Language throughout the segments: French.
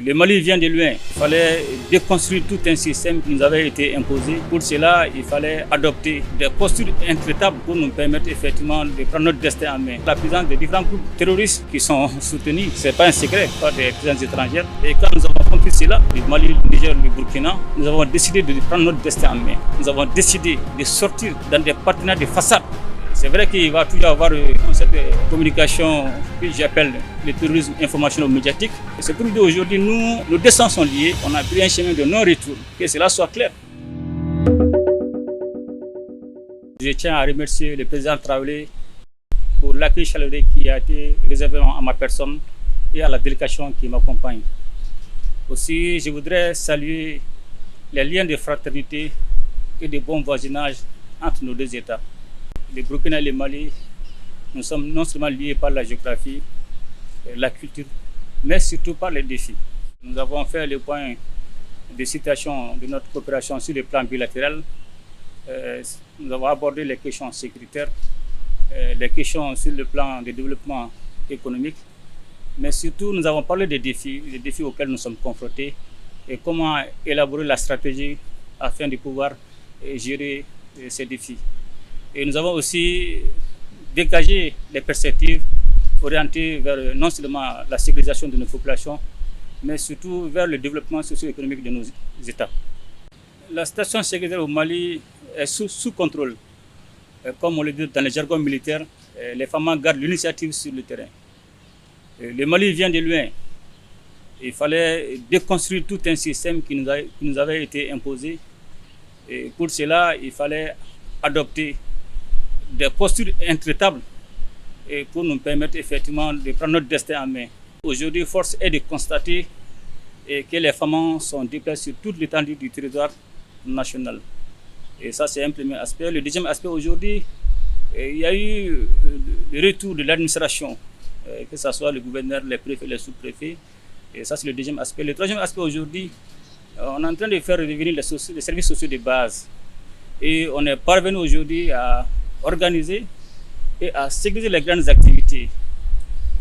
Le Mali vient de loin. Il fallait déconstruire tout un système qui nous avait été imposé. Pour cela, il fallait adopter des postures intraitables pour nous permettre effectivement de prendre notre destin en main. La présence des différents groupes terroristes qui sont soutenus, ce n'est pas un secret par des puissances étrangères. Et quand nous avons compris cela, le Mali, le Niger, le Burkina, nous avons décidé de prendre notre destin en main. Nous avons décidé de sortir dans des partenariats de façade. C'est vrai qu'il va toujours y avoir cette communication que j'appelle le terrorisme informationnel-médiatique. C'est pour nous dire aujourd'hui, nos destins sont liés. On a pris un chemin de non-retour. Que cela soit clair. Je tiens à remercier le président Traoré pour l'accueil chaleureux qui a été réservé à ma personne et à la délégation qui m'accompagne. Aussi, je voudrais saluer les liens de fraternité et de bon voisinage entre nos deux États. Le Burkina et le Mali, nous sommes non seulement liés par la géographie, la culture, mais surtout par les défis. Nous avons fait le point de situation de notre coopération sur le plan bilatéral. Nous avons abordé les questions sécuritaires, les questions sur le plan de développement économique, mais surtout nous avons parlé des défis auxquels nous sommes confrontés et comment élaborer la stratégie afin de pouvoir gérer ces défis. Et nous avons aussi dégagé les perspectives orientées vers non seulement la sécurisation de nos populations, mais surtout vers le développement socio-économique de nos États. La situation sécuritaire au Mali est sous contrôle. Comme on le dit dans les jargons militaires, les femmes gardent l'initiative sur le terrain. Le Mali vient de loin. Il fallait déconstruire tout un système qui nous avait été imposé. Et pour cela, il fallait adopter des postures intraitables et pour nous permettre effectivement de prendre notre destin en main. Aujourd'hui, force est de constater que les femmes sont déplacées sur toute l'étendue du territoire national. Et ça, c'est un premier aspect. Le deuxième aspect, aujourd'hui, il y a eu le retour de l'administration, que ce soit le gouverneur, les préfets, les sous-préfets. Et ça, c'est le deuxième aspect. Le troisième aspect, aujourd'hui, on est en train de faire revenir les services sociaux de base. Et on est parvenu aujourd'hui à organiser et à sécuriser les grandes activités,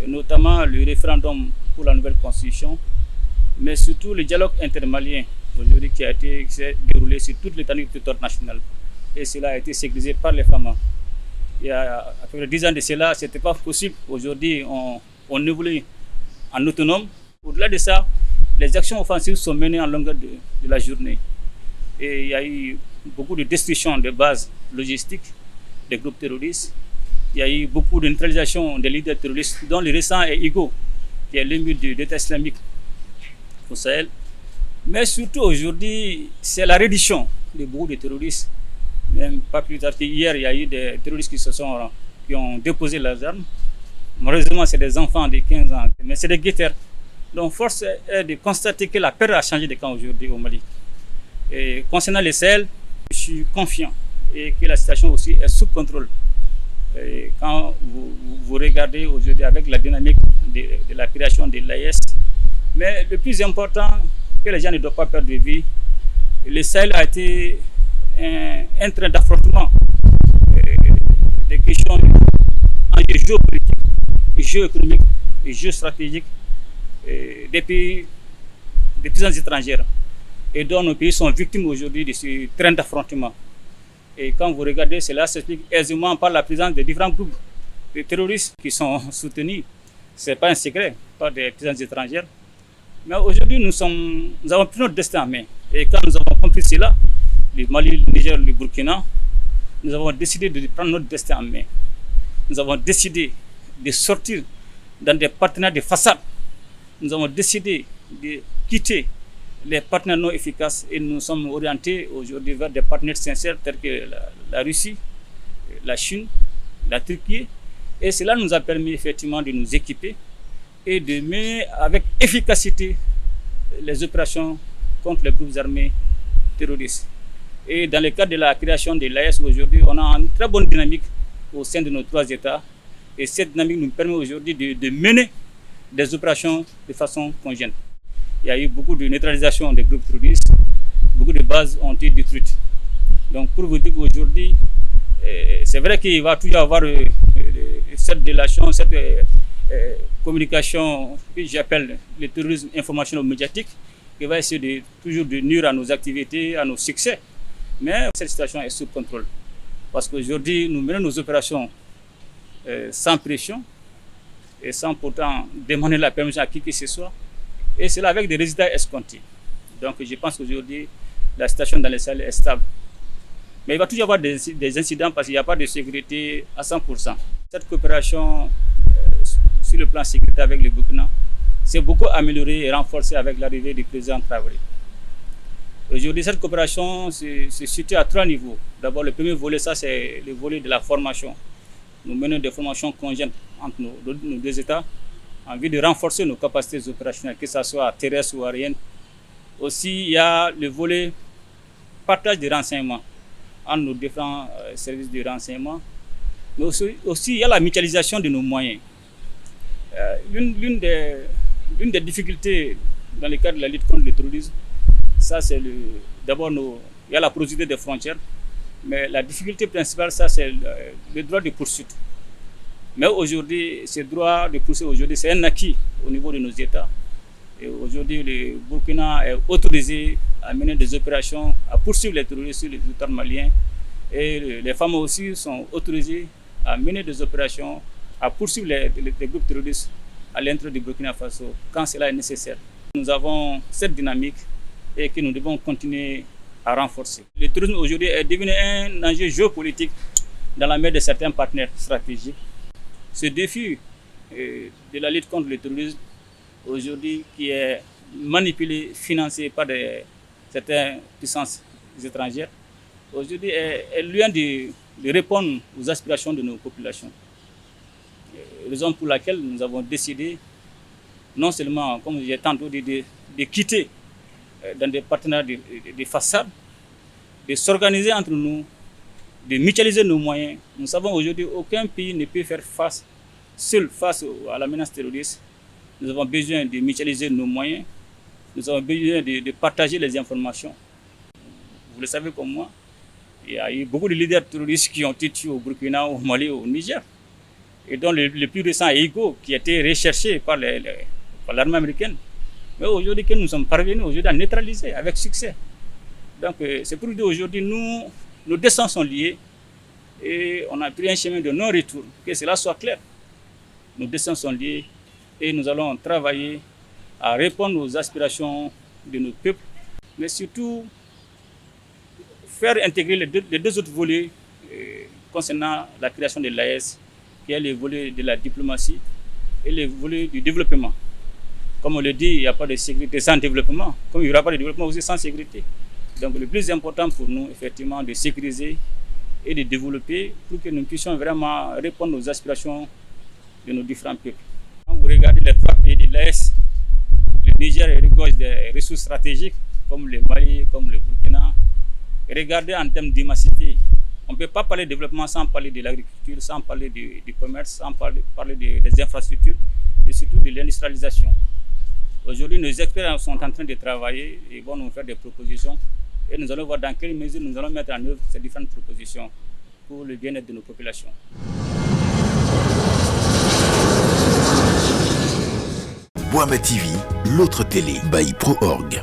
et notamment le référendum pour la nouvelle constitution, mais surtout le dialogue intermalien aujourd'hui qui s'est déroulé sur toute l'étendue du territoire national. Et cela a été sécurisé par les femmes. Il y a à peu près 10 ans de cela, ce n'était pas possible. Aujourd'hui, on évolue en autonome. Au-delà de ça, les actions offensives sont menées en longueur de la journée. Et il y a eu beaucoup de destruction de bases logistiques des groupes terroristes. Il y a eu beaucoup de neutralisation des leaders terroristes, dont le récent est Igo, qui est l'émir de l'État islamique au Sahel. Mais surtout aujourd'hui, c'est la reddition de beaucoup de terroristes. Même pas plus tard qu'hier, il y a eu des terroristes qui ont déposé leurs armes. Malheureusement, c'est des enfants de 15 ans, mais c'est des guetteurs. Donc, force est de constater que la peur a changé de camp aujourd'hui au Mali. Et concernant le Sahel, je suis confiant et que la situation aussi est sous contrôle. Et quand vous regardez aujourd'hui avec la dynamique de la création de l'AES, mais le plus important que les gens ne doivent pas perdre de vue, le Sahel a été un train d'affrontement des questions en géopolitique, géoéconomique et géostratégique des pays, des puissances étrangères, et dont nos pays sont victimes aujourd'hui de ce train d'affrontement. Et quand vous regardez, cela s'explique aisément par la présence de différents groupes de terroristes qui sont soutenus. Ce n'est pas un secret par des puissances étrangères. Mais aujourd'hui, nous avons pris notre destin en main. Et quand nous avons compris cela, le Mali, le Niger, le Burkina, nous avons décidé de prendre notre destin en main. Nous avons décidé de sortir dans des partenariats de façade. Nous avons décidé de quitter les partenaires non efficaces et nous sommes orientés aujourd'hui vers des partenaires sincères tels que la Russie, la Chine, la Turquie. Et cela nous a permis effectivement de nous équiper et de mener avec efficacité les opérations contre les groupes armés terroristes. Et dans le cadre de la création de l'AES aujourd'hui, on a une très bonne dynamique au sein de nos 3 États. Et cette dynamique nous permet aujourd'hui de mener des opérations de façon conjointe. Il y a eu beaucoup de neutralisation des groupes terroristes, beaucoup de bases ont été détruites. Donc pour vous dire qu'aujourd'hui, c'est vrai qu'il va toujours y avoir cette délation, cette communication que j'appelle le terrorisme informationnel-médiatique, qui va essayer toujours de nuire à nos activités, à nos succès. Mais cette situation est sous contrôle. Parce qu'aujourd'hui, nous menons nos opérations sans pression et sans pourtant demander la permission à qui que ce soit. Et c'est là avec des résultats escomptés. Donc je pense qu'aujourd'hui, la situation dans les salles est stable. Mais il va toujours y avoir des incidents parce qu'il n'y a pas de sécurité à 100%. Cette coopération sur le plan sécurité avec le Burkina s'est beaucoup améliorée et renforcée avec l'arrivée du président Traoré. Aujourd'hui, cette coopération se situe à 3 niveaux. D'abord, le premier volet, ça c'est le volet de la formation. Nous menons des formations conjointes entre nos 2 États en vue de renforcer nos capacités opérationnelles, que ce soit terrestres ou aériennes. Aussi, il y a le volet partage de renseignements entre nos différents services de renseignement. Mais aussi, il y a la mutualisation de nos moyens. L'une des difficultés dans le cadre de la lutte contre le terrorisme, ça c'est d'abord il y a la porosité des frontières, mais la difficulté principale, ça c'est le droit de poursuite. Mais aujourd'hui, ce droit de poursuite, c'est un acquis au niveau de nos États. Et aujourd'hui, le Burkina est autorisé à mener des opérations, à poursuivre les terroristes sur le territoire malien. Et les femmes aussi sont autorisées à mener des opérations, à poursuivre les groupes terroristes à l'intérieur du Burkina Faso quand cela est nécessaire. Nous avons cette dynamique et que nous devons continuer à renforcer. Le terrorisme aujourd'hui est devenu un enjeu géopolitique dans la main de certains partenaires stratégiques. Ce défi de la lutte contre le terrorisme aujourd'hui qui est manipulé, financé par certaines puissances étrangères, aujourd'hui est loin de répondre aux aspirations de nos populations. Raison pour laquelle nous avons décidé, non seulement, comme j'ai tantôt dit, de quitter dans des partenariats de façade, de s'organiser entre nous, de mutualiser nos moyens. Nous savons aujourd'hui qu'aucun pays ne peut faire seul face à la menace terroriste. Nous avons besoin de mutualiser nos moyens, nous avons besoin de partager les informations. Vous le savez comme moi, il y a eu beaucoup de leaders terroristes qui ont été tués au Burkina, au Mali, au Niger. Et dont le plus récent est Igo, qui a été recherché par l'armée américaine. Mais aujourd'hui, que nous sommes parvenus à neutraliser avec succès. Donc c'est pour dire aujourd'hui, nos destins sont liés et on a pris un chemin de non-retour, que cela soit clair. Nos destins sont liés et nous allons travailler à répondre aux aspirations de nos peuples, mais surtout faire intégrer les 2 autres volets concernant la création de l'AES, qui est le volet de la diplomatie et le volet du développement. Comme on le dit, il n'y a pas de sécurité sans développement, comme il n'y aura pas de développement aussi sans sécurité. Donc le plus important pour nous, effectivement, de sécuriser et de développer pour que nous puissions vraiment répondre aux aspirations de nos différents peuples. Quand vous regardez les 3 pays de l'Est, le Niger regorge des ressources stratégiques, comme le Mali, comme le Burkina. Regardez en termes d'immensité. On ne peut pas parler de développement sans parler de l'agriculture, sans parler du commerce, sans parler des infrastructures et surtout de l'industrialisation. Aujourd'hui, nos experts sont en train de travailler et vont nous faire des propositions. Et nous allons voir dans quelle mesure nous allons mettre en œuvre ces différentes propositions pour le bien-être de nos populations. Boama TV, l'autre télé by Pro Org.